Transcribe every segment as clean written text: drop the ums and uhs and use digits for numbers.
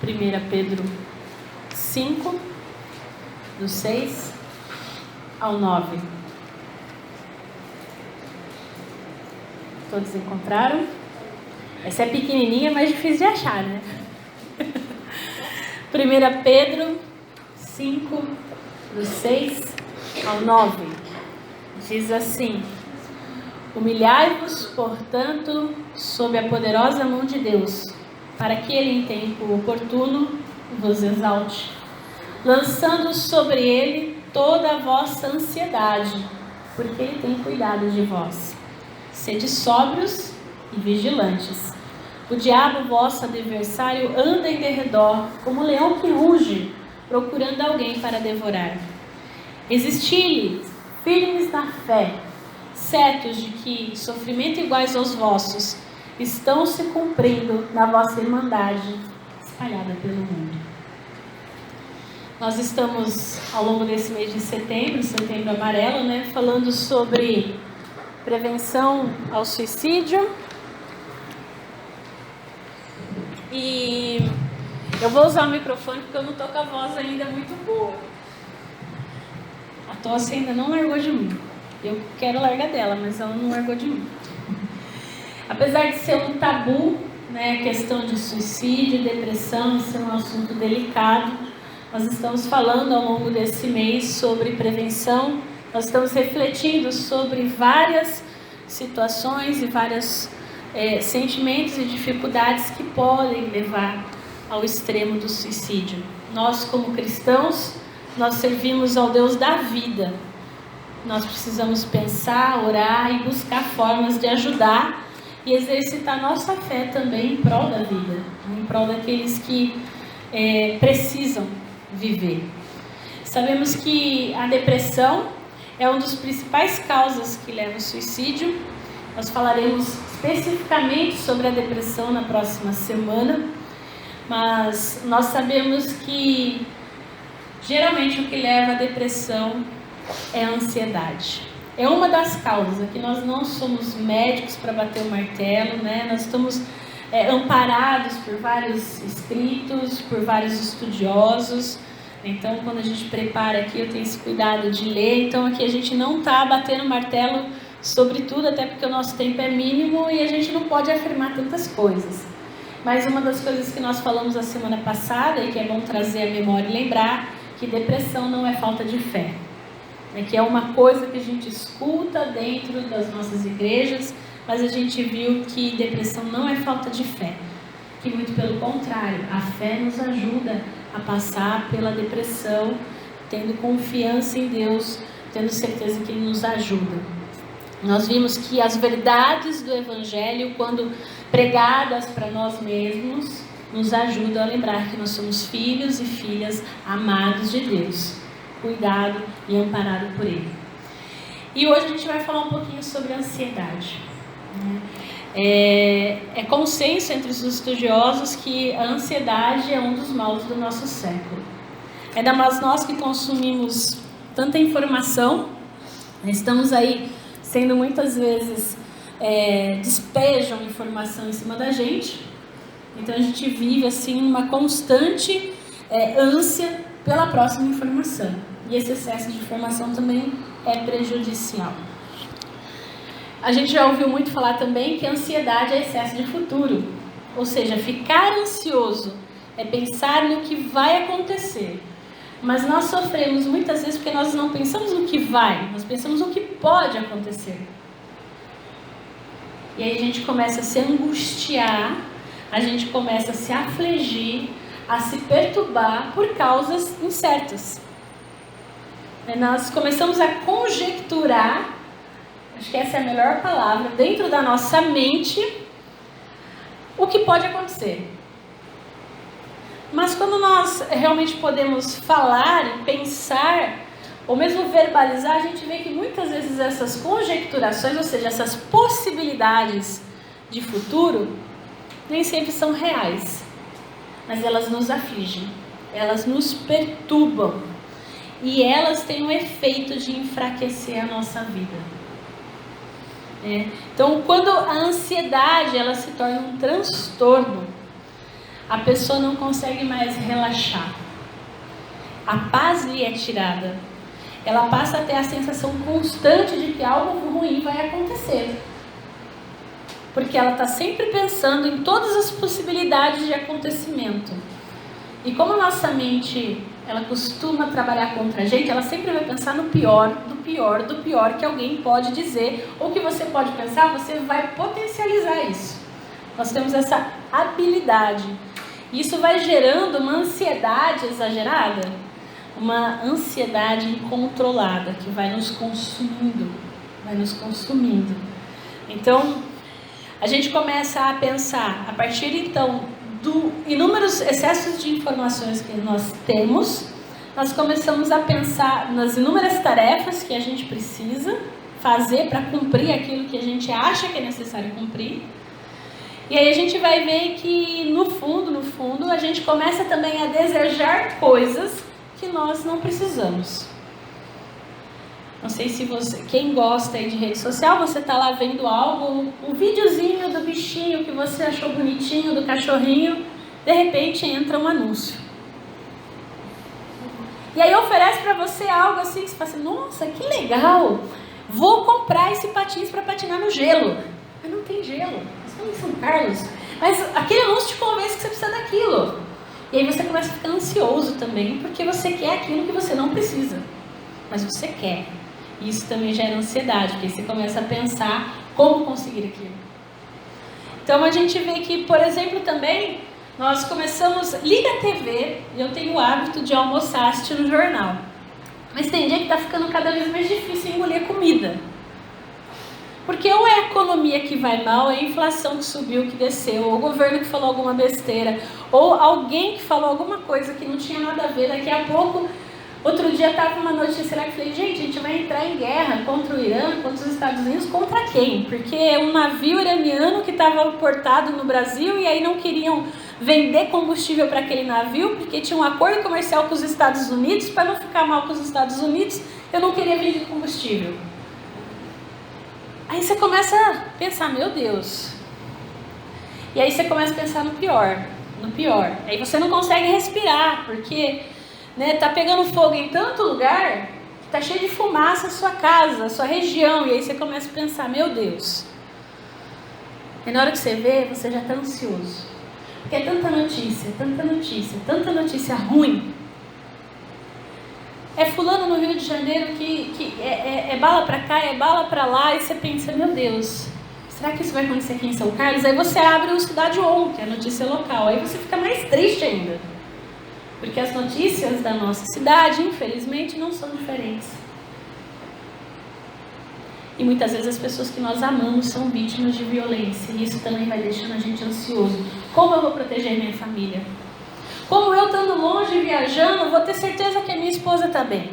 1 Pedro 5, do 6 ao 9. Todos encontraram? Essa é pequenininha, mas difícil de achar, né? 1 Pedro 5, do 6 ao 9. Diz assim: Humilhai-vos, portanto, sob a poderosa mão de Deus, para que Ele, em tempo oportuno, vos exalte, lançando sobre Ele toda a vossa ansiedade, porque Ele tem cuidado de vós. Sede sóbrios e vigilantes. O diabo, vosso adversário, anda em derredor, como um leão que ruge, procurando alguém para devorar. Resisti-lhe, firmes na fé, certos de que sofrimentos iguais aos vossos estão se cumprindo na vossa irmandade espalhada pelo mundo. Nós estamos, ao longo desse mês de setembro amarelo, falando sobre prevenção ao suicídio. E eu vou usar o microfone porque eu não estou com a voz ainda muito boa. A tosse ainda não largou de mim. Eu quero largar dela, mas ela não largou de mim. Apesar de ser um tabu, a questão de suicídio, depressão, ser um assunto delicado, nós estamos falando ao longo desse mês sobre prevenção. Nós estamos refletindo sobre várias situações e vários sentimentos e dificuldades que podem levar ao extremo do suicídio. Nós, como cristãos, nós servimos ao Deus da vida. Nós precisamos pensar, orar e buscar formas de ajudar e exercitar nossa fé também em prol da vida, em prol daqueles que precisam viver. Sabemos que a depressão é uma das principais causas que leva ao suicídio. Nós falaremos especificamente sobre a depressão na próxima semana, mas nós sabemos que geralmente o que leva à depressão é a ansiedade. É uma das causas. Aqui nós não somos médicos para bater o martelo, Nós estamos amparados por vários escritos, por vários estudiosos. Então, quando a gente prepara aqui, eu tenho esse cuidado de ler. Então, aqui a gente não está batendo martelo sobre tudo, até porque o nosso tempo é mínimo e a gente não pode afirmar tantas coisas. Mas uma das coisas que nós falamos a semana passada, e que é bom trazer a memória e lembrar, que depressão não é falta de fé. Que é uma coisa que a gente escuta dentro das nossas igrejas, mas a gente viu que depressão não é falta de fé. Que muito pelo contrário, a fé nos ajuda a passar pela depressão, tendo confiança em Deus, tendo certeza que Ele nos ajuda. Nós vimos que as verdades do Evangelho, quando pregadas para nós mesmos, nos ajudam a lembrar que nós somos filhos e filhas amados de Deus, cuidado e amparado por Ele. E hoje a gente vai falar um pouquinho sobre a ansiedade. É consenso entre os estudiosos que a ansiedade é um dos males do nosso século. Ainda mais nós que consumimos tanta informação, estamos aí sendo muitas vezes despejam informação em cima da gente. Então a gente vive assim uma constante ânsia pela próxima informação. E esse excesso de informação também é prejudicial. A gente já ouviu muito falar também que a ansiedade é excesso de futuro. Ou seja, ficar ansioso é pensar no que vai acontecer. Mas nós sofremos muitas vezes porque nós não pensamos no que vai, nós pensamos no que pode acontecer. E aí a gente começa a se angustiar, a gente começa a se afligir, a se perturbar por causas incertas. Nós começamos a conjecturar, acho que essa é a melhor palavra, dentro da nossa mente, o que pode acontecer. Mas quando nós realmente podemos falar e pensar, ou mesmo verbalizar, a gente vê que muitas vezes essas conjecturações, ou seja, essas possibilidades de futuro, nem sempre são reais. Mas elas nos afligem, elas nos perturbam. E elas têm um efeito de enfraquecer a nossa vida. Então, quando a ansiedade ela se torna um transtorno, a pessoa não consegue mais relaxar. A paz lhe é tirada. Ela passa a ter a sensação constante de que algo ruim vai acontecer. Porque ela está sempre pensando em todas as possibilidades de acontecimento. E como a nossa mente, ela costuma trabalhar contra a gente, ela sempre vai pensar no pior, do pior, do pior que alguém pode dizer, ou que você pode pensar, você vai potencializar isso. Nós temos essa habilidade. Isso vai gerando uma ansiedade exagerada, uma ansiedade incontrolada, que vai nos consumindo, Então, a gente começa a pensar, a partir então do inúmeros excessos de informações que nós temos, nós começamos a pensar nas inúmeras tarefas que a gente precisa fazer para cumprir aquilo que a gente acha que é necessário cumprir. E aí a gente vai ver que no fundo, a gente começa também a desejar coisas que nós não precisamos. Não sei se você, quem gosta aí de rede social, você está lá vendo algo, um videozinho do bichinho que você achou bonitinho, do cachorrinho, de repente entra um anúncio. E aí oferece para você algo assim, que você fala assim, nossa, que legal, vou comprar esse patins para patinar no gelo. Mas não tem gelo, você está em São Carlos. Mas aquele anúncio te convence que você precisa daquilo. E aí você começa a ficar ansioso também, porque você quer aquilo que você não precisa, mas você quer. Isso também gera ansiedade, porque você começa a pensar como conseguir aquilo. Então a gente vê que, por exemplo, também, nós começamos, liga a TV, eu tenho o hábito de almoçar assistindo o jornal. Mas tem dia que está ficando cada vez mais difícil engolir a comida. Porque ou é a economia que vai mal, é a inflação que subiu, que desceu, ou o governo que falou alguma besteira, ou alguém que falou alguma coisa que não tinha nada a ver, daqui a pouco... Outro dia estava uma notícia lá que eu falei, gente, a gente vai entrar em guerra contra o Irã, contra os Estados Unidos, contra quem? Porque um navio iraniano que estava portado no Brasil e aí não queriam vender combustível para aquele navio, porque tinha um acordo comercial com os Estados Unidos, para não ficar mal com os Estados Unidos, eu não queria vender combustível. Aí você começa a pensar, meu Deus. E aí você começa a pensar no pior. Aí você não consegue respirar, porque... tá pegando fogo em tanto lugar que tá cheio de fumaça a sua casa, a sua região, e aí você começa a pensar, meu Deus. E na hora que você vê, você já tá ansioso, porque é tanta notícia ruim. É fulano no Rio de Janeiro que é bala pra cá, é bala pra lá, e você pensa, meu Deus, será que isso vai acontecer aqui em São Carlos? Aí você abre o Cidade On, que é a notícia local, aí você fica mais triste ainda. Porque as notícias da nossa cidade, infelizmente, não são diferentes. E muitas vezes as pessoas que nós amamos são vítimas de violência. E isso também vai deixando a gente ansioso. Como eu vou proteger minha família? Como eu, estando longe, viajando, vou ter certeza que a minha esposa está bem?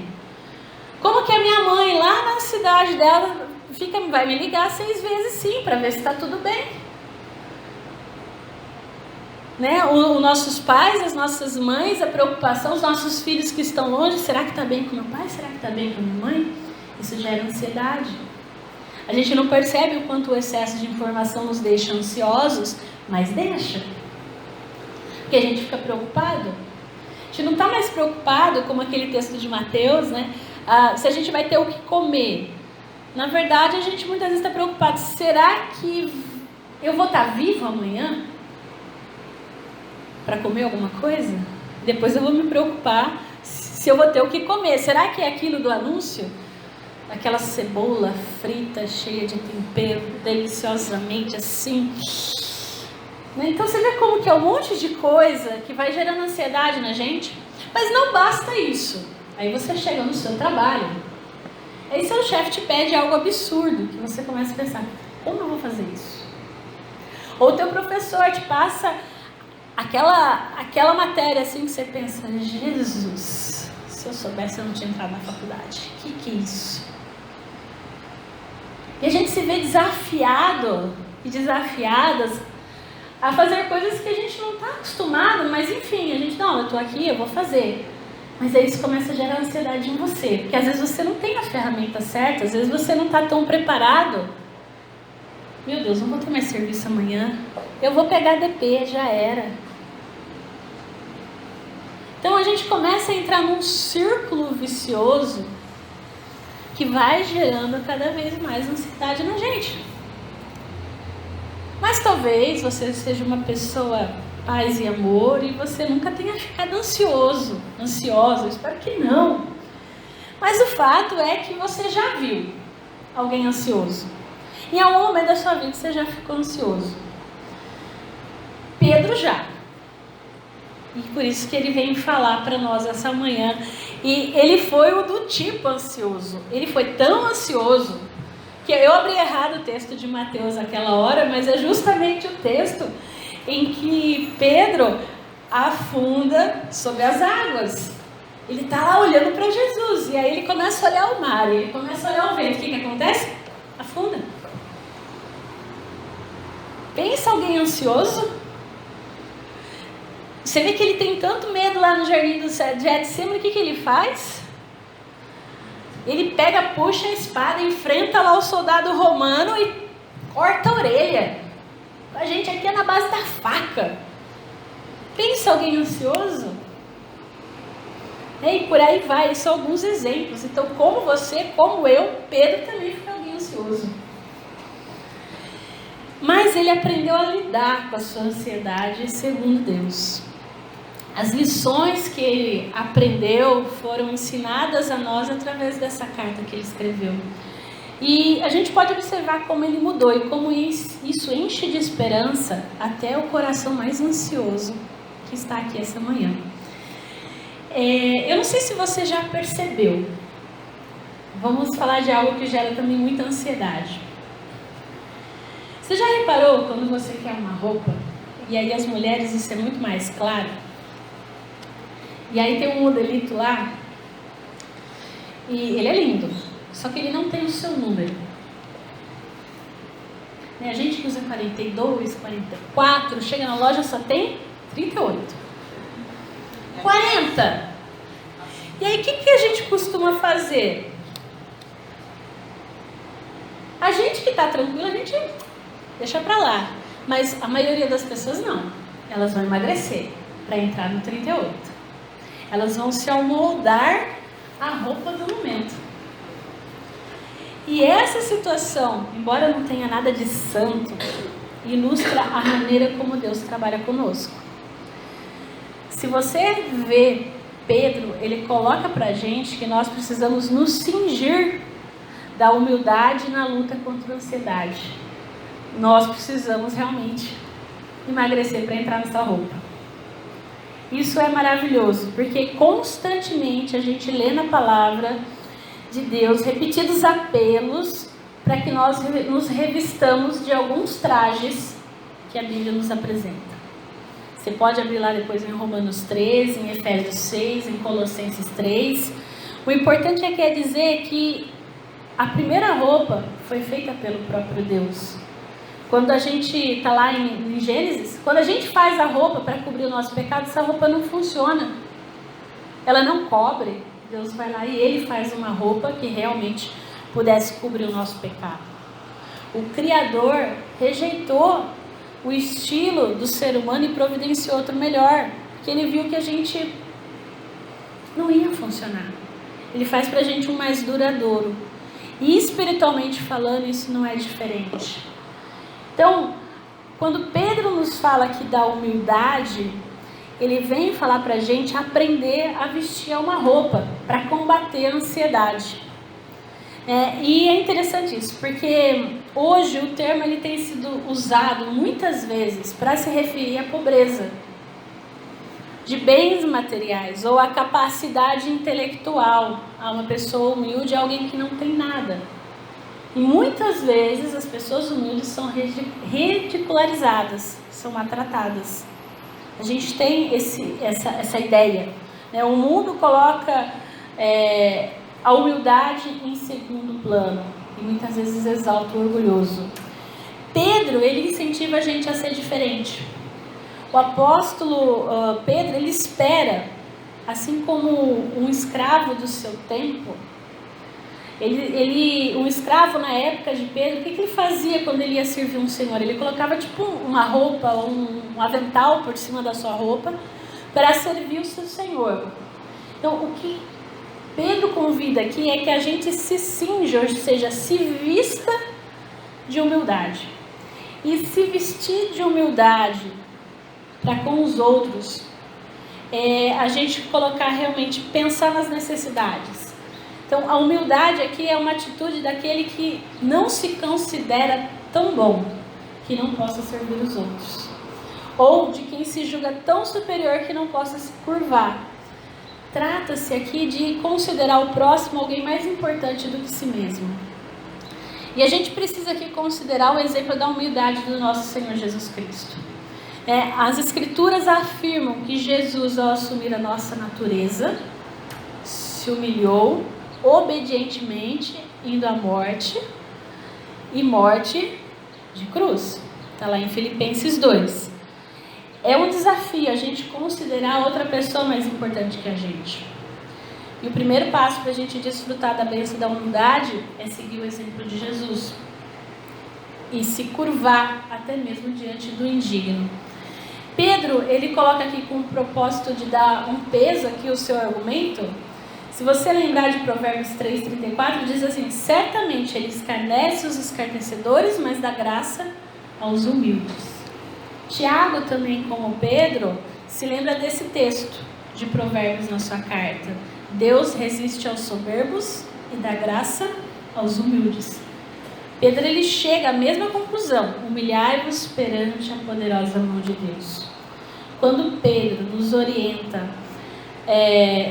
Como que a minha mãe, lá na cidade dela, vai me ligar 6 vezes sim, para ver se está tudo bem? Os nossos pais, as nossas mães, a preocupação, os nossos filhos que estão longe, será que está bem com meu pai? Será que está bem com minha mãe? Isso gera ansiedade. A gente não percebe o quanto o excesso de informação nos deixa ansiosos, mas deixa. Porque a gente fica preocupado. A gente não está mais preocupado, como aquele texto de Mateus, se a gente vai ter o que comer. Na verdade, a gente muitas vezes está preocupado, será que eu vou estar vivo amanhã? Para comer alguma coisa? Depois eu vou me preocupar se eu vou ter o que comer. Será que é aquilo do anúncio? Aquela cebola frita, cheia de tempero, deliciosamente assim. Então você vê como que é um monte de coisa que vai gerando ansiedade na gente. Mas não basta isso. Aí você chega no seu trabalho. Aí seu chefe te pede algo absurdo, que você começa a pensar, como eu vou fazer isso? Ou teu professor te passa... Aquela matéria assim que você pensa, Jesus, se eu soubesse eu não tinha entrado na faculdade. Que é isso? E a gente se vê desafiado e desafiadas a fazer coisas que a gente não está acostumado, mas enfim, a gente, não, eu estou aqui, eu vou fazer. Mas aí isso começa a gerar ansiedade em você, porque às vezes você não tem a ferramenta certa, às vezes você não está tão preparado. Meu Deus, não vou ter mais serviço amanhã, eu vou pegar DP, já era. Então a gente começa a entrar num círculo vicioso que vai gerando cada vez mais ansiedade na gente. Mas talvez você seja uma pessoa paz e amor e você nunca tenha ficado ansiosa, espero que não. Mas o fato é que você já viu alguém ansioso. Em algum momento da sua vida você já ficou ansioso. Pedro já. E por isso que ele vem falar para nós essa manhã. E ele foi o do tipo ansioso. Ele foi tão ansioso que eu abri errado o texto de Mateus naquela hora, mas é justamente o texto em que Pedro afunda sobre as águas. Ele está lá olhando para Jesus. E aí ele começa a olhar o mar, ele começa a olhar o vento. O que acontece? Afunda. Pensa alguém ansioso. Você vê que ele tem tanto medo lá no jardim do Getsemane, o que ele faz? Ele pega, puxa a espada, enfrenta lá o soldado romano e corta a orelha. A gente aqui é na base da faca. Pensa alguém ansioso? E por aí vai, são alguns exemplos. Então, como você, como eu, Pedro também fica alguém ansioso. Mas ele aprendeu a lidar com a sua ansiedade segundo Deus. As lições que ele aprendeu foram ensinadas a nós através dessa carta que ele escreveu. E a gente pode observar como ele mudou e como isso enche de esperança até o coração mais ansioso que está aqui essa manhã. Eu não sei se você já percebeu. Vamos falar de algo que gera também muita ansiedade. Você já reparou quando você quer uma roupa, e aí as mulheres isso é muito mais claro, e aí tem um modelito lá, e ele é lindo, só que ele não tem o seu número. A gente que usa 42, 44, chega na loja só tem 38, 40. E aí o que a gente costuma fazer? A gente que está tranquilo, a gente deixa pra lá. Mas a maioria das pessoas não. Elas vão emagrecer para entrar no 38. Elas vão se amoldar à roupa do momento. E essa situação, embora não tenha nada de santo, ilustra a maneira como Deus trabalha conosco. Se você vê Pedro, ele coloca pra gente que nós precisamos nos cingir da humildade na luta contra a ansiedade. Nós precisamos realmente emagrecer para entrar nessa roupa. Isso é maravilhoso, porque constantemente a gente lê na palavra de Deus repetidos apelos para que nós nos revistamos de alguns trajes que a Bíblia nos apresenta. Você pode abrir lá depois em Romanos 13, em Efésios 6, em Colossenses 3. O importante é que é dizer que a primeira roupa foi feita pelo próprio Deus. Quando a gente está lá em Gênesis, quando a gente faz a roupa para cobrir o nosso pecado, essa roupa não funciona. Ela não cobre. Deus vai lá e Ele faz uma roupa que realmente pudesse cobrir o nosso pecado. O Criador rejeitou o estilo do ser humano e providenciou outro melhor, porque Ele viu que a gente não ia funcionar. Ele faz para a gente um mais duradouro. E espiritualmente falando, isso não é diferente. Então, quando Pedro nos fala aqui da humildade, ele vem falar para a gente aprender a vestir uma roupa para combater a ansiedade. E é interessante isso, porque hoje o termo ele tem sido usado muitas vezes para se referir à pobreza de bens materiais ou à capacidade intelectual, a uma pessoa humilde, alguém que não tem nada. E muitas vezes as pessoas humildes são ridicularizadas, são maltratadas. A gente tem essa ideia. O mundo coloca a humildade em segundo plano e muitas vezes exalta o orgulhoso. Pedro, ele incentiva a gente a ser diferente. O apóstolo Pedro, ele espera, assim como um escravo do seu tempo. Um escravo na época de Pedro, o que ele fazia quando ele ia servir um senhor? Ele colocava tipo uma roupa, um avental por cima da sua roupa, para servir o seu Senhor. Então, o que Pedro convida aqui é que a gente se cinja, ou seja, se vista de humildade. E se vestir de humildade para com os outros, a gente colocar realmente, pensar nas necessidades. Então, a humildade aqui é uma atitude daquele que não se considera tão bom que não possa servir os outros. Ou de quem se julga tão superior que não possa se curvar. Trata-se aqui de considerar o próximo alguém mais importante do que si mesmo. E a gente precisa aqui considerar o exemplo da humildade do nosso Senhor Jesus Cristo. As Escrituras afirmam que Jesus, ao assumir a nossa natureza, se humilhou obedientemente, indo à morte, e morte de cruz. Está lá em Filipenses 2. É um desafio a gente considerar outra pessoa mais importante que a gente. E o primeiro passo para a gente desfrutar da bênção da humildade é seguir o exemplo de Jesus. E se curvar até mesmo diante do indigno. Pedro, ele coloca aqui com o propósito de dar um peso aqui ao seu argumento. Se você lembrar de Provérbios 3,34, diz assim: certamente ele escarnece os escarnecedores, mas dá graça aos humildes. Tiago também, como Pedro, se lembra desse texto de Provérbios na sua carta. Deus resiste aos soberbos e dá graça aos humildes. Pedro, ele chega à mesma conclusão: humilhai-vos perante a poderosa mão de Deus. Quando Pedro nos orienta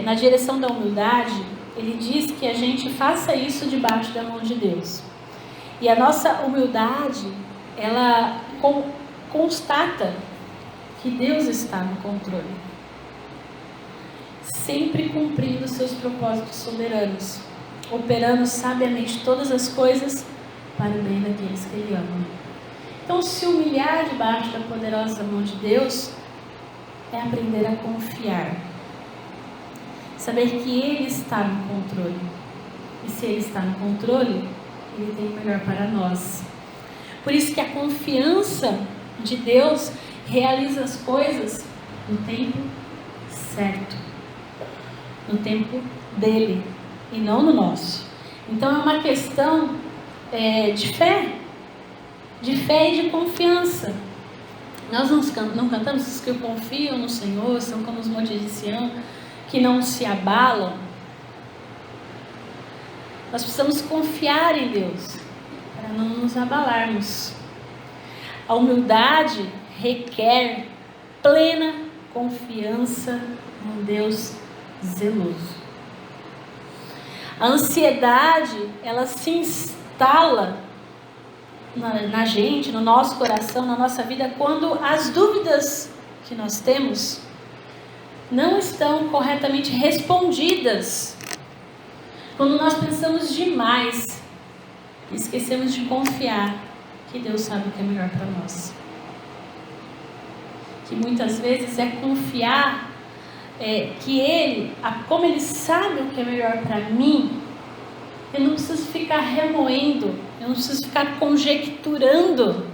na direção da humildade, ele diz que a gente faça isso debaixo da mão de Deus. E a nossa humildade, ela constata que Deus está no controle, sempre cumprindo seus propósitos soberanos, operando sabiamente todas as coisas para o bem daqueles que Ele ama. Então, se humilhar debaixo da poderosa mão de Deus é aprender a confiar, saber que Ele está no controle, e se Ele está no controle, Ele tem o melhor para nós. Por isso que a confiança de Deus realiza as coisas no tempo certo, no tempo dele e não no nosso. Então é uma questão de fé e de confiança. Nós não cantamos os que confiam no Senhor são como os montes de Sião, que não se abalam. Nós precisamos confiar em Deus para não nos abalarmos. A humildade requer plena confiança em Deus zeloso. A ansiedade, ela se instala na gente, no nosso coração, na nossa vida, quando as dúvidas que nós temos não estão corretamente respondidas. Quando nós pensamos demais, esquecemos de confiar que Deus sabe o que é melhor para nós. Que muitas vezes é confiar que Ele, como Ele sabe o que é melhor para mim, eu não preciso ficar remoendo, eu não preciso ficar conjecturando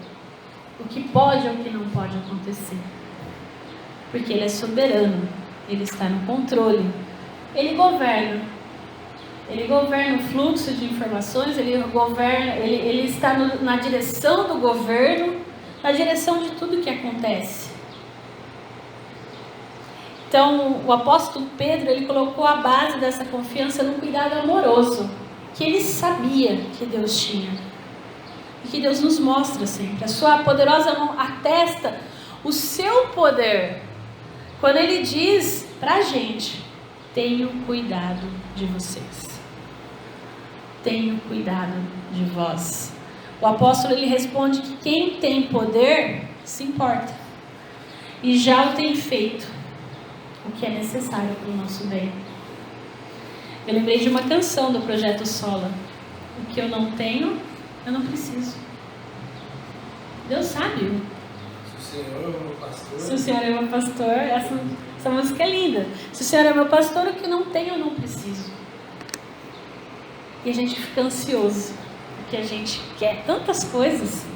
o que pode ou o que não pode acontecer. Porque Ele é soberano, Ele está no controle, Ele governa o fluxo de informações, Ele está na direção do governo, na direção de tudo que acontece. Então, o apóstolo Pedro, ele colocou a base dessa confiança no cuidado amoroso, que ele sabia que Deus tinha. E que Deus nos mostra sempre. A sua poderosa mão atesta o seu poder. Quando ele diz pra gente: tenho cuidado de vocês. Tenho cuidado de vós. O apóstolo, ele responde que quem tem poder se importa. E já o tem feito o que é necessário para o nosso bem. Eu lembrei de uma canção do Projeto Sola: o que eu não tenho, eu não preciso. Deus sabe. Se o Senhor é meu pastor. Se o Senhor é meu pastor, essa música é linda. Se o Senhor é meu pastor, o que eu não tenho, eu não preciso. E a gente fica ansioso, porque a gente quer tantas coisas.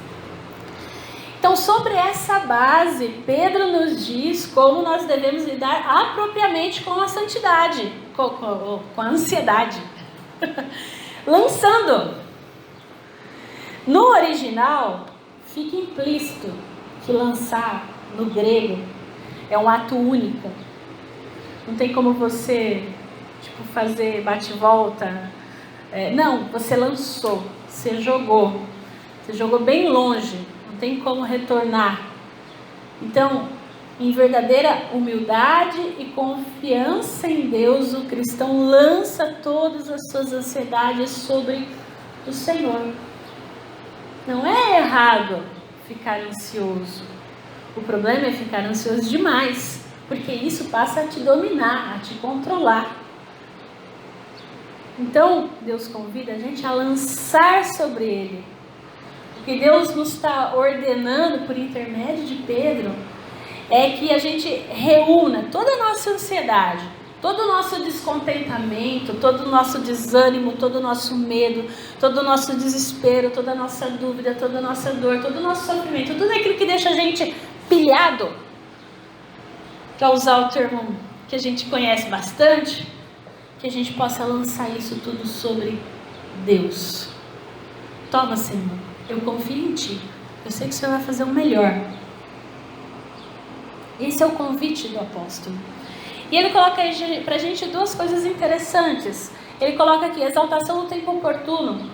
Então, sobre essa base, Pedro nos diz como nós devemos lidar apropriadamente com a santidade, com a ansiedade. Lançando. No original, fica implícito que lançar, no grego, é um ato único. Não tem como você fazer bate-volta. Não, você lançou, você jogou bem longe, não tem como retornar. Então, em verdadeira humildade e confiança em Deus, o cristão lança todas as suas ansiedades sobre o Senhor. Não é errado ficar ansioso. O problema é ficar ansioso demais, porque isso passa a te dominar, a te controlar. Então, Deus convida a gente a lançar sobre Ele. O que Deus nos está ordenando por intermédio de Pedro é que a gente reúna toda a nossa ansiedade, todo o nosso descontentamento, todo o nosso desânimo, todo o nosso medo, todo o nosso desespero, toda a nossa dúvida, toda a nossa dor, todo o nosso sofrimento, tudo aquilo que deixa a gente pilhado, para usar o termo que a gente conhece bastante, que a gente possa lançar isso tudo sobre Deus. Toma, Senhor, eu confio em Ti, eu sei que o Senhor vai fazer o melhor. Esse é o convite do apóstolo. E ele coloca aí para a gente duas coisas interessantes. Ele coloca aqui, exaltação no tempo oportuno.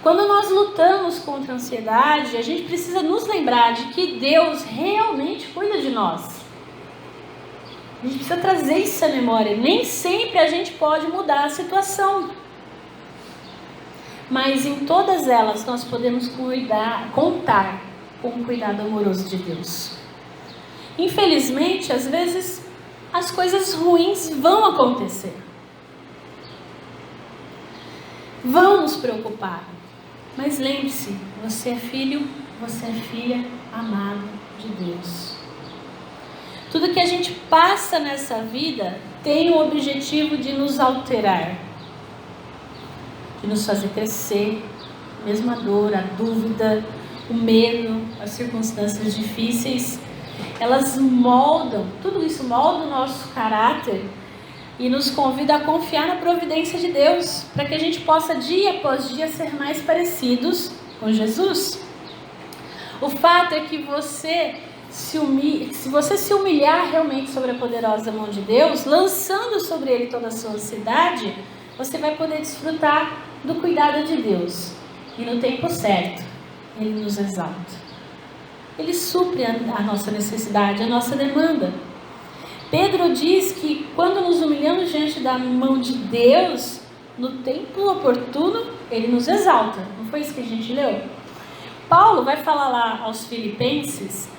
Quando nós lutamos contra a ansiedade, a gente precisa nos lembrar de que Deus realmente cuida de nós. A gente precisa trazer isso à memória. Nem sempre a gente pode mudar a situação. Mas em todas elas nós podemos contar com o cuidado amoroso de Deus. Infelizmente, às vezes, as coisas ruins vão acontecer. Vão nos preocupar. Mas lembre-se, você é filho, você é filha amado de Deus. Tudo que a gente passa nessa vida tem o objetivo de nos alterar, de nos fazer crescer, mesmo a dor, a dúvida, o medo, as circunstâncias difíceis, elas moldam, tudo isso molda o nosso caráter e nos convida a confiar na providência de Deus, para que a gente possa dia após dia ser mais parecidos com Jesus. O fato é que se você se humilhar realmente sobre a poderosa mão de Deus, lançando sobre Ele toda a sua ansiedade, você vai poder desfrutar do cuidado de Deus. E no tempo certo, Ele nos exalta. Ele supre a nossa necessidade, a nossa demanda. Pedro diz que quando nos humilhamos diante da mão de Deus, no tempo oportuno, Ele nos exalta. Não foi isso que a gente leu? Paulo vai falar lá aos Filipenses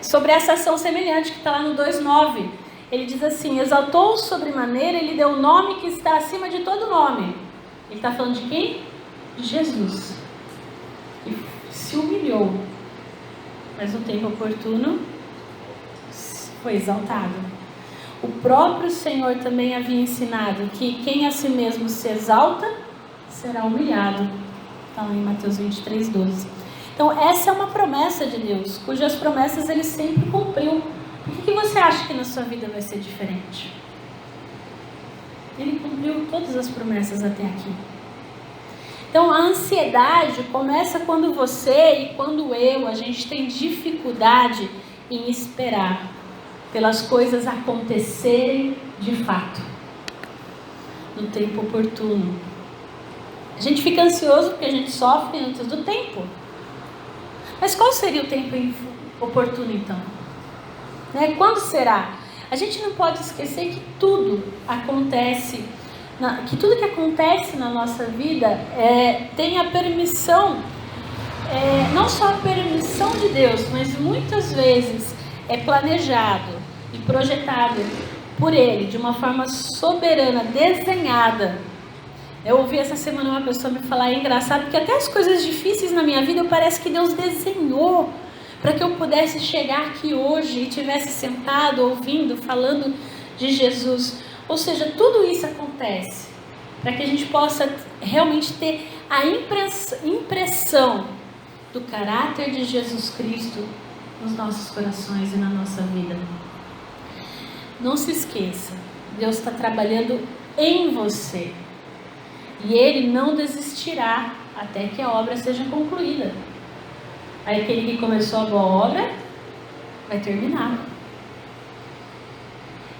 sobre essa ação semelhante que está lá no 2,9. Ele diz assim: exaltou sobremaneira, Ele deu o nome que está acima de todo nome. Ele está falando de quem? De Jesus. E se humilhou, mas no tempo oportuno foi exaltado. O próprio Senhor também havia ensinado que quem a si mesmo se exalta será humilhado. Está lá em Mateus 23:12. Então essa é uma promessa de Deus, cujas promessas Ele sempre cumpriu. Por que você acha que na sua vida vai ser diferente? Ele cumpriu todas as promessas até aqui. Então a ansiedade começa quando você e quando a gente tem dificuldade em esperar pelas coisas acontecerem de fato, no tempo oportuno. A gente fica ansioso porque a gente sofre antes do tempo. Mas qual seria o tempo oportuno então? Quando será? A gente não pode esquecer que tudo acontece, que tudo que acontece na nossa vida tem a permissão, não só a permissão de Deus, mas muitas vezes é planejado e projetado por Ele de uma forma soberana, desenhada. Eu ouvi essa semana uma pessoa me falar, é engraçado, porque até as coisas difíceis na minha vida, parece que Deus desenhou para que eu pudesse chegar aqui hoje e estivesse sentado, ouvindo, falando de Jesus. Ou seja, tudo isso acontece para que a gente possa realmente ter a impressão do caráter de Jesus Cristo nos nossos corações e na nossa vida. Não se esqueça, Deus está trabalhando em você e Ele não desistirá até que a obra seja concluída. Aí aquele que começou a boa obra vai terminar.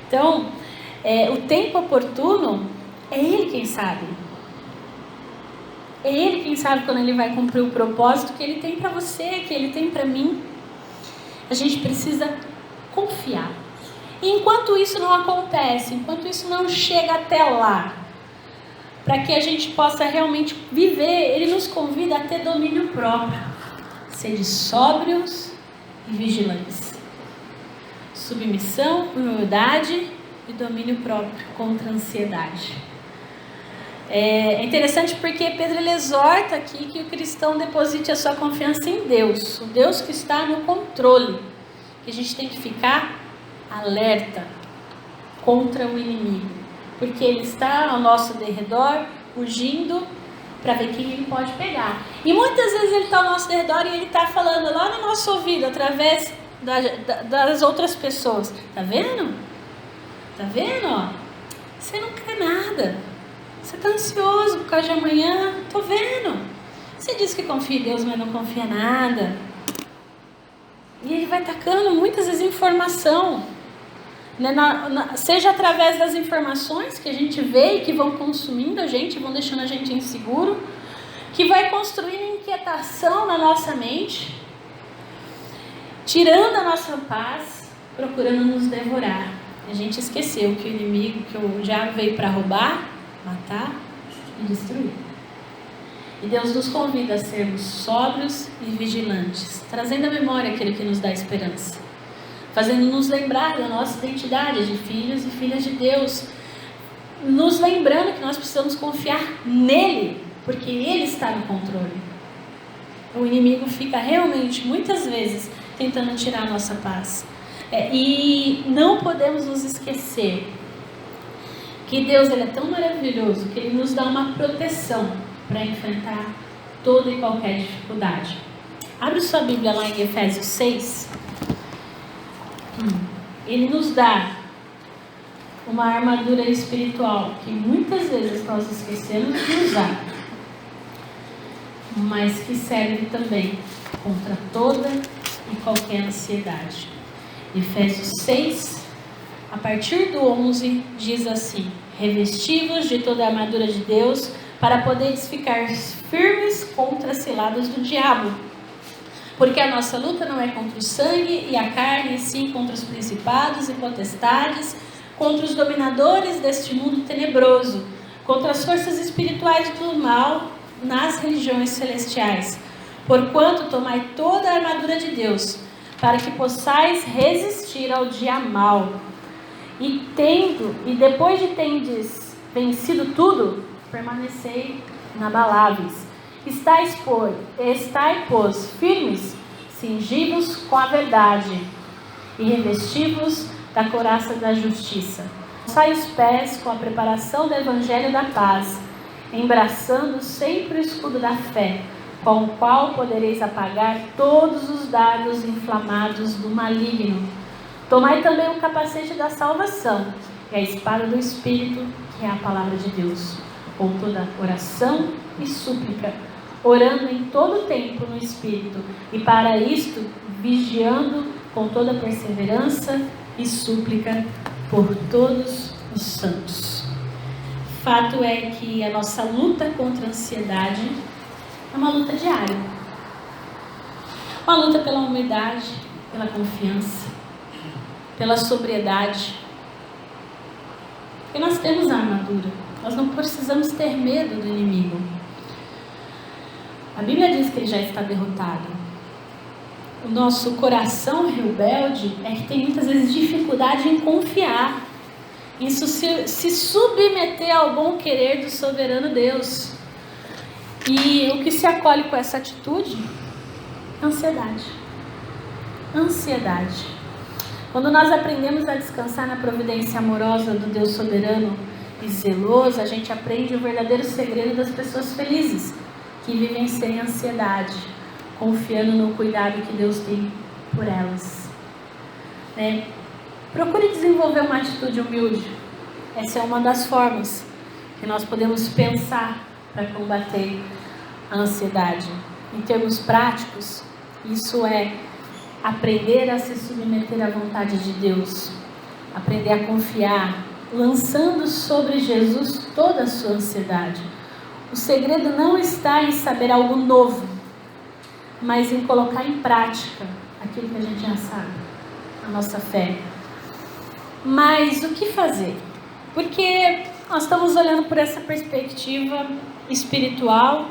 Então, o tempo oportuno é Ele quem sabe. É Ele quem sabe quando Ele vai cumprir o propósito que Ele tem para você, que Ele tem para mim. A gente precisa confiar. E enquanto isso não acontece, enquanto isso não chega até lá, para que a gente possa realmente viver, Ele nos convida a ter domínio próprio. Sede sóbrios e vigilantes. Submissão, humildade e domínio próprio contra a ansiedade. É interessante porque Pedro ele exorta aqui que o cristão deposite a sua confiança em Deus, o Deus que está no controle, que a gente tem que ficar alerta contra o inimigo, porque ele está ao nosso derredor, fugindo para ver quem ele pode pegar. E muitas vezes ele está ao nosso derredor e ele está falando lá no nosso ouvido, através das outras pessoas. Tá vendo? Tá vendo? Ó? Você não quer nada. Você está ansioso por causa de amanhã. Tô vendo. Você diz que confia em Deus, mas não confia em nada. E ele vai tacando muitas vezes informação. Né? Seja através das informações que a gente vê e que vão consumindo a gente, vão deixando a gente inseguro, que vai construindo inquietação na nossa mente, tirando a nossa paz, procurando nos devorar. A gente esqueceu que o inimigo, que o diabo veio para roubar, matar e destruir. E Deus nos convida a sermos sóbrios e vigilantes, trazendo à memória aquilo que nos dá esperança, fazendo-nos lembrar da nossa identidade de filhos e filhas de Deus, nos lembrando que nós precisamos confiar nele, porque ele está no controle. O inimigo fica realmente, muitas vezes, tentando tirar a nossa paz. E não podemos nos esquecer que Deus ele é tão maravilhoso que Ele nos dá uma proteção para enfrentar toda e qualquer dificuldade. Abre sua Bíblia lá em Efésios 6. Ele nos dá uma armadura espiritual que muitas vezes nós esquecemos de usar, mas que serve também contra toda e qualquer ansiedade. Efésios 6, a partir do 11, diz assim: revesti-vos de toda a armadura de Deus, para poderes ficar firmes contra as ciladas do diabo. Porque a nossa luta não é contra o sangue e a carne, e sim contra os principados e potestades, contra os dominadores deste mundo tenebroso, contra as forças espirituais do mal nas regiões celestiais. Porquanto tomai toda a armadura de Deus, para que possais resistir ao dia mau. E depois de tendes vencido tudo, permanecei inabaláveis. Estai, pois, firmes, cingi-vos com a verdade, e revesti-vos da couraça da justiça. Calçai os pés com a preparação do evangelho da paz, embraçando sempre o escudo da fé, com o qual podereis apagar todos os dardos inflamados do maligno. Tomai também o capacete da salvação e a espada do Espírito, que é a palavra de Deus, com toda oração e súplica, orando em todo tempo no Espírito, e para isto vigiando com toda perseverança e súplica por todos os santos. Fato é que a nossa luta contra a ansiedade é uma luta diária. Uma luta pela humildade, pela confiança, pela sobriedade. Porque nós temos a armadura. Nós não precisamos ter medo do inimigo. A Bíblia diz que ele já está derrotado. O nosso coração rebelde é que tem muitas vezes dificuldade em confiar, em se submeter ao bom querer do soberano Deus. E o que se acolhe com essa atitude? Ansiedade. Ansiedade. Quando nós aprendemos a descansar na providência amorosa do Deus soberano e zeloso, a gente aprende o verdadeiro segredo das pessoas felizes, que vivem sem ansiedade, confiando no cuidado que Deus tem por elas. Né? Procure desenvolver uma atitude humilde. Essa é uma das formas que nós podemos pensar para combater a ansiedade. Em termos práticos, isso é aprender a se submeter à vontade de Deus, aprender a confiar, lançando sobre Jesus toda a sua ansiedade. O segredo não está em saber algo novo, mas em colocar em prática aquilo que a gente já sabe, a nossa fé. Mas o que fazer? Porque nós estamos olhando por essa perspectiva espiritual,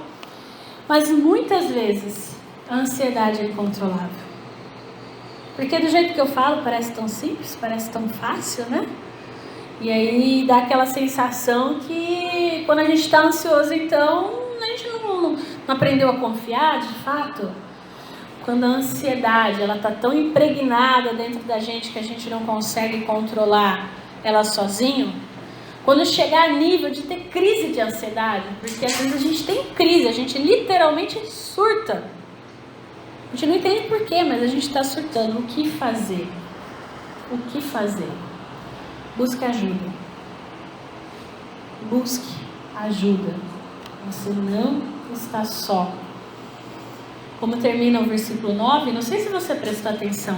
mas muitas vezes a ansiedade é incontrolável. Porque do jeito que eu falo parece tão simples, parece tão fácil, né? E aí dá aquela sensação que quando a gente está ansioso, então a gente não aprendeu a confiar de fato. Quando a ansiedade está tão impregnada dentro da gente que a gente não consegue controlar ela sozinho. Quando chegar a nível de ter crise de ansiedade, porque às vezes a gente tem crise, a gente literalmente surta. A gente não entende por quê, mas a gente está surtando. O que fazer? O que fazer? Busque ajuda. Busque ajuda. Você não está só. Como termina o versículo 9, não sei se você prestou atenção.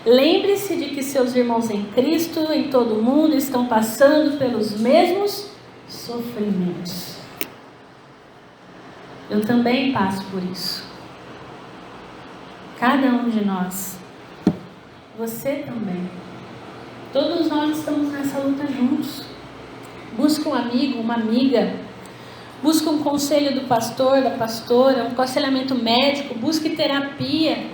Lembre-se de que seus irmãos em Cristo, em todo o mundo, estão passando pelos mesmos sofrimentos. Eu também passo por isso. Cada um de nós. Você também. Todos nós estamos nessa luta juntos. Busque um amigo, uma amiga. Busque um conselho do pastor, da pastora, um aconselhamento médico. Busque terapia.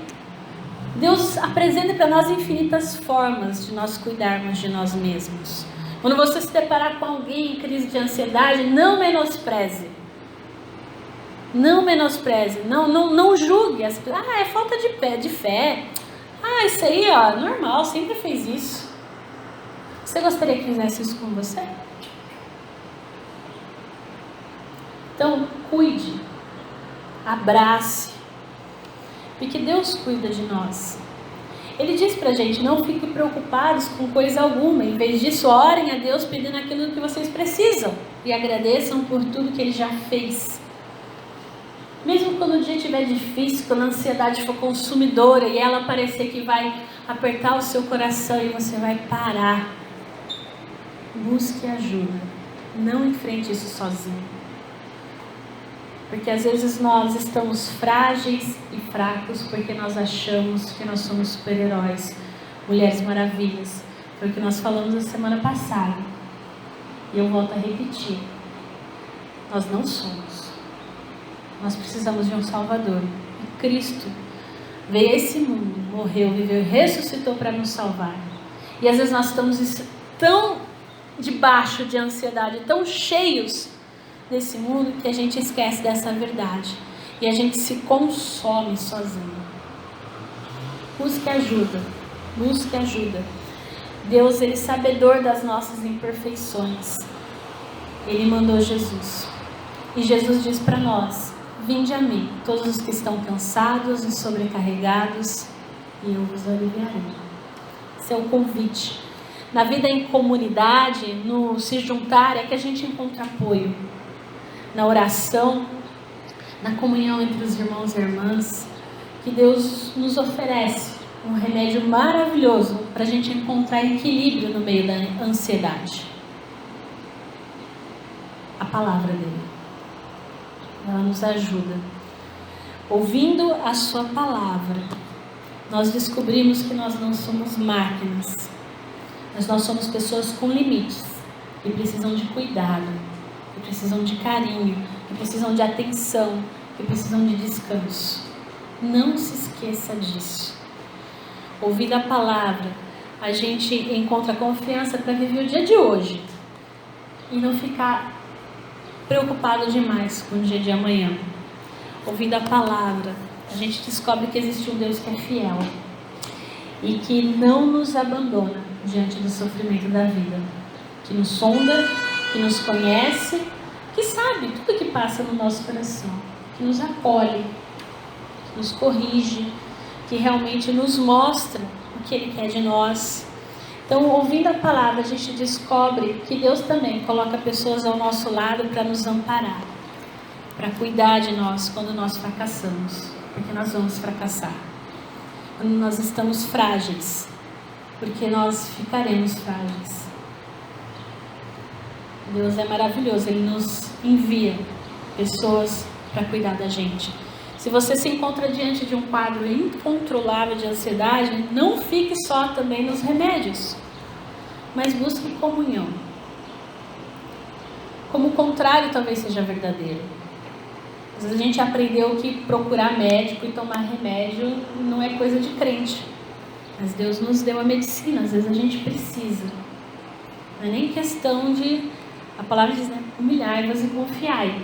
Deus apresenta para nós infinitas formas de nós cuidarmos de nós mesmos. Quando você se deparar com alguém em crise de ansiedade, não menospreze. Não menospreze. Não julgue. É falta de fé. Isso aí, normal, sempre fez isso. Você gostaria que fizesse isso com você? Então, cuide. Abrace. Porque Deus cuida de nós. Ele diz pra gente, não fiquem preocupados com coisa alguma. Em vez disso, orem a Deus pedindo aquilo que vocês precisam. E agradeçam por tudo que Ele já fez. Mesmo quando o dia estiver difícil, quando a ansiedade for consumidora e ela parecer que vai apertar o seu coração e você vai parar. Busque ajuda. Não enfrente isso sozinho. Porque às vezes nós estamos frágeis e fracos porque nós achamos que nós somos super-heróis, mulheres maravilhas. Foi o que nós falamos na semana passada. E eu volto a repetir. Nós não somos. Nós precisamos de um Salvador. E Cristo veio a esse mundo, morreu, viveu e ressuscitou para nos salvar. E às vezes nós estamos tão debaixo de ansiedade, tão cheios desse mundo que a gente esquece dessa verdade e a gente se consome sozinho. Busque ajuda. Busque ajuda. Deus, Ele é sabedor das nossas imperfeições. Ele mandou Jesus. E Jesus diz para nós: vinde a mim, todos os que estão cansados e sobrecarregados, e eu vos aliviarei. Esse é o convite. Na vida em comunidade, no se juntar, é que a gente encontra apoio. Na oração, na comunhão entre os irmãos e irmãs, que Deus nos oferece um remédio maravilhoso para a gente encontrar equilíbrio no meio da ansiedade. A palavra dele. Ela nos ajuda. Ouvindo a sua palavra, nós descobrimos que nós não somos máquinas, mas nós somos pessoas com limites, que precisam de cuidado, que precisam de carinho, que precisam de atenção, que precisam de descanso. Não se esqueça disso. Ouvindo a palavra, a gente encontra confiança para viver o dia de hoje e não ficar preocupado demais com o dia de amanhã. Ouvindo a palavra, a gente descobre que existe um Deus que é fiel e que não nos abandona diante do sofrimento da vida, que nos sonda, que nos conhece, que sabe tudo que passa no nosso coração, que nos acolhe, nos corrige, que realmente nos mostra o que Ele quer de nós. Então, ouvindo a palavra, a gente descobre que Deus também coloca pessoas ao nosso lado para nos amparar, para cuidar de nós quando nós fracassamos, porque nós vamos fracassar. Quando nós estamos frágeis, porque nós ficaremos frágeis. Deus é maravilhoso, Ele nos envia pessoas para cuidar da gente. Se você se encontra diante de um quadro incontrolável de ansiedade, não fique só também nos remédios, mas busque comunhão. Como o contrário talvez seja verdadeiro. Às vezes a gente aprendeu que procurar médico e tomar remédio não é coisa de crente. Mas Deus nos deu a medicina, às vezes a gente precisa. Não é nem questão de... A palavra diz, né? Humilhai-vos e confiai.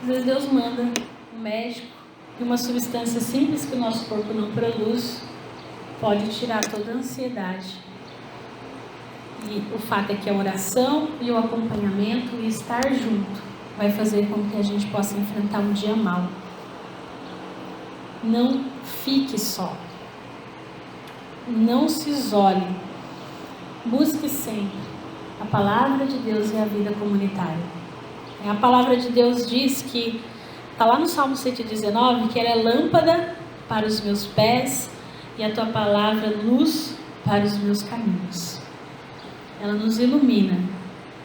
Às vezes Deus manda um médico e uma substância simples que o nosso corpo não produz pode tirar toda a ansiedade. E o fato é que a oração e o acompanhamento e estar junto vai fazer com que a gente possa enfrentar um dia mau. Não fique só. Não se isole. Busque sempre a palavra de Deus e a vida comunitária. A palavra de Deus diz que, está lá no Salmo 119, que ela é lâmpada para os meus pés e a tua palavra luz para os meus caminhos. Ela nos ilumina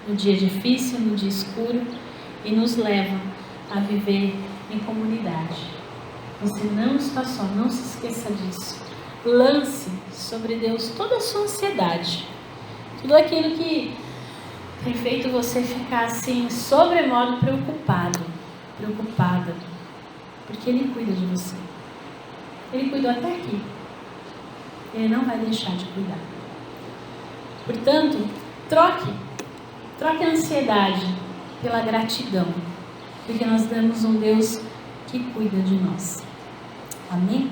no dia difícil, no dia escuro e nos leva a viver em comunidade. Você não está só, não se esqueça disso. Lance sobre Deus toda a sua ansiedade, tudo aquilo que tem feito você ficar assim, sobremodo preocupada, porque Ele cuida de você. Ele cuidou até aqui. Ele não vai deixar de cuidar. Portanto, troque a ansiedade pela gratidão, porque nós temos um Deus que cuida de nós. Amém?